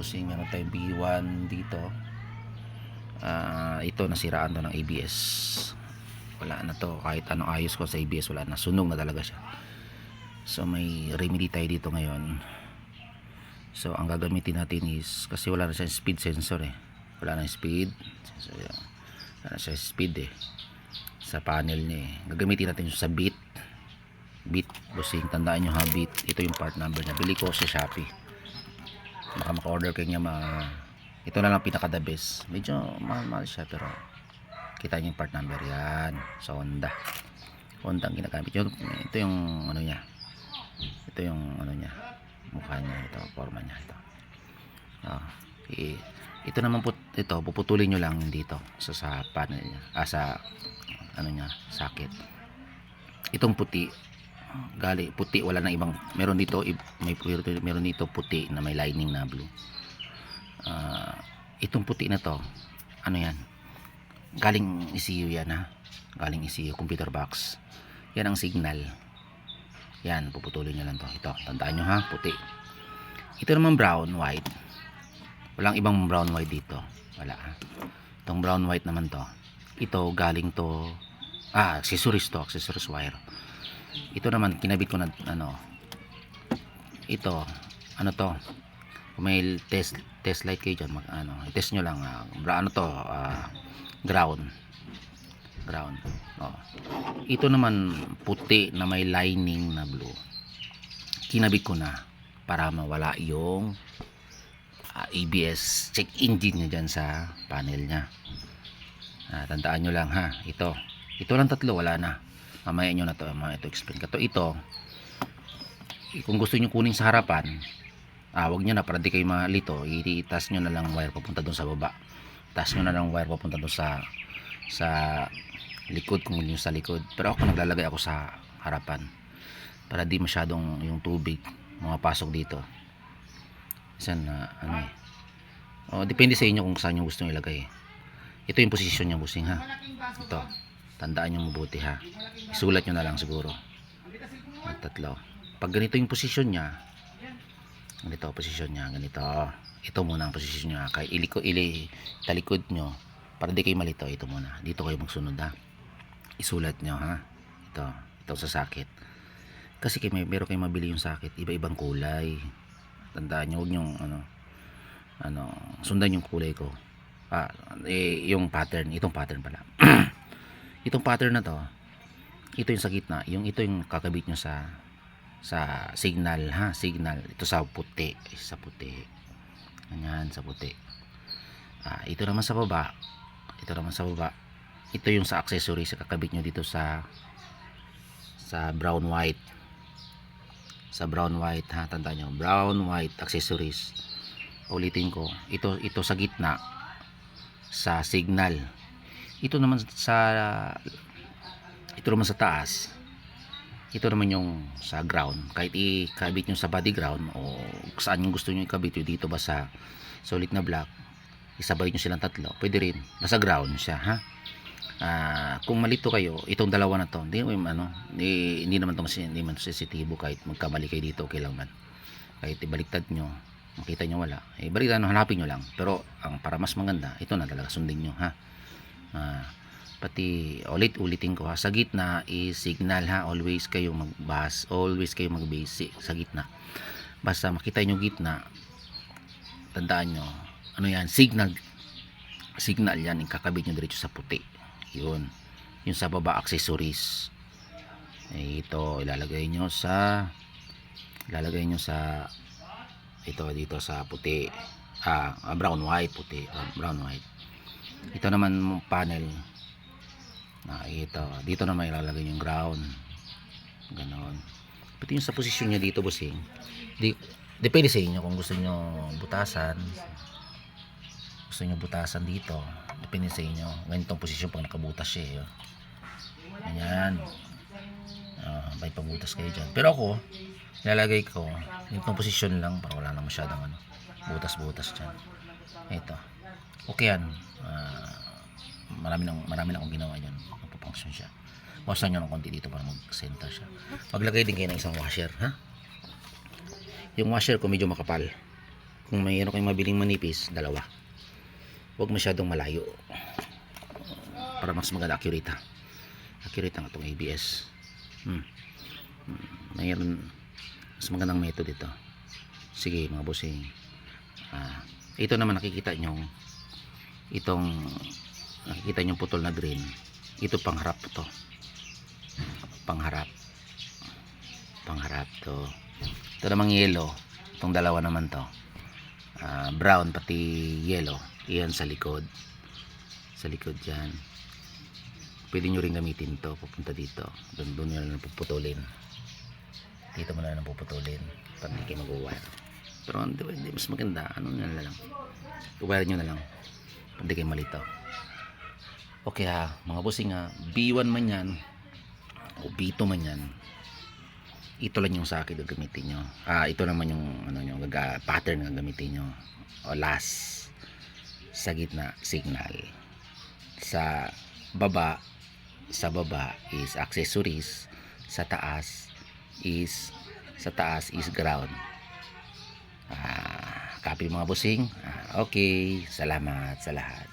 bossing, meron tayong B1 dito. Ito nasiraan to ng ABS. Wala na to, kahit anong ayos ko sa ABS wala na, sunog na talaga siya. So may remedy tayo dito ngayon. So ang gagamitin natin is, kasi wala na siyang speed sensor wala na speed sensor, wala na siya speed sa panel niya Gagamitin natin yung sa beat bossing, tandaan nyo ha, beat. Ito yung part number niya, bili ko sa Shopee, baka maka-order kayo niya ito na lang pinaka the best, medyo mahal siya pero kita niyo yung part number yan sa Honda ang ginagamit yun. Ito yung ano niya, ito yung ano niya, mukha niya, ito forma niya, ito naman po, ito puputulin nyo lang dito sa panel niya, sa ano niya, socket. Itong puti, puti, wala na ibang, meron dito meron dito puti na may lining na blue. Itong puti na to, ano yan, galing ECU yan galing ECU, computer box yan ang signal. Yan, puputulin nyo lang to. Ito, tandaan nyo ha, puti. Ito naman brown, white. Walang ibang brown, white dito. Wala itong brown, white naman to. Ito, galing to accessories to, accessories wire. Ito naman, kinabit ko na ito, ano to, kung may test light kayo dyan, i-test nyo lang, ground. Ito naman puti na may lining na blue, kinabit ko na para mawala yung ABS check engine nya dyan sa panel nya. Tandaan nyo lang ha, ito lang tatlo, wala na, mamaya nyo na to, ito explain ko to. Ito, kung gusto nyo kunin sa harapan, wag nyo na, para di kayo malito, itaas nyo na lang wire papunta dun sa baba, taas nyo na lang wire papunta dun sa likod, kung yun sa likod. Pero ako naglalagay ako sa harapan para di masyadong yung tubig mapasok dito. Isan depende sa inyo kung saan nyo gusto nyo ilagay. Ito yung posisyon niya, busing ha. Ito, tandaan nyo mabuti ha, isulat nyo na lang siguro tatlo. Pag ganito yung posisyon niya, ganito posisyon niya, ganito, ito muna ang posisyon niya. Kaya talikod nyo para di kayo malito, ito muna, dito kayo magsunod ha, isulat nyo ha. Ito sa socket, kasi meron kayong mabili yung socket, iba-ibang kulay. Tandaan nyo, huwag nyong sundan yung kulay ko, yung pattern, itong pattern pala. Itong pattern na to, ito yung sa gitna, ito yung kakabit nyo sa signal ha, signal. Ito sa puti, ganyan, sa puti. Ito naman sa baba, ito yung sa accessory, sa kakabit nyo dito sa brown white, ha, tandaan nyo, brown white accessories. Ulitin ko, ito sa gitna sa signal, ito naman sa taas, ito naman yung sa ground. Kahit ikabit nyo sa body ground o saan yung gusto nyo ikabit nyo, dito ba sa solid na block, isabay nyo silang tatlo, pwede rin, nasa ground siya ha. Kung malito kayo, itong dalawa na to, hindi naman to sensitibo, kahit magkamali kayo dito, okay lang man. Kahit ibaliktad nyo, makita nyo wala, baliktad nyo, hanapin nyo lang. Pero para mas maganda, ito na talaga, sundin nyo ha. Pati ulitin ko ha, sa gitna is signal ha, always kayo mag-base sa gitna. Basta makita nyo gitna, tandaan nyo, yan, signal yan, ikakabit nyo diretso sa puti. Yun sa baba, accessories, ito ilalagay nyo sa ito dito sa puti, brown white, puti, brown white. Ito naman panel, ito dito naman ilalagay yung ground, ganon. Pati yung sa posisyon niya dito, bossing, depende sa inyo kung gusto nyo butasan dito, depende sa inyo. Ganitong posisyon pag nakabutas siya ganyan, may pabutas kayo dyan. Pero ako, nilalagay ko ganitong posisyon lang para wala na masyadong butas dyan. Ito, okay yan. Marami na akong ginawa dyan, napapunction siya. Wasan nyo ng konti dito para mag-center siya. Maglagay din kayo ng isang washer ha. Yung washer ko medyo makapal, Kung mayroon kayong mabiling manipis, dalawa. Huwag masyadong malayo para mas maganda accurate ang itong ABS. Mayroon mas magandang method ito. Sige mga bossing, ito naman nakikita nyo, nakikita nyo putol na green, ito pangharap to, pangharap to. Ito namang yellow, itong dalawa naman to, brown pati yellow, iyan sa likod dyan. Pwede nyo rin gamitin to papunta dito, doon nyo lang puputulin, dito mo na lang puputulin para hindi kayo mag-wire. Pero hindi, mas maganda ano nyo na lang, i-wire nyo na lang para hindi kayo malito. Okay mga bossing, B1 man yan o B2 man yan, ito lang yung sa akin gagamitin nyo. Ito naman yung pattern na gagamitin nyo, o last sa gitna signal, sa baba is accessories, sa taas is ground. Copy mga bossing. Okay, salamat sa lahat.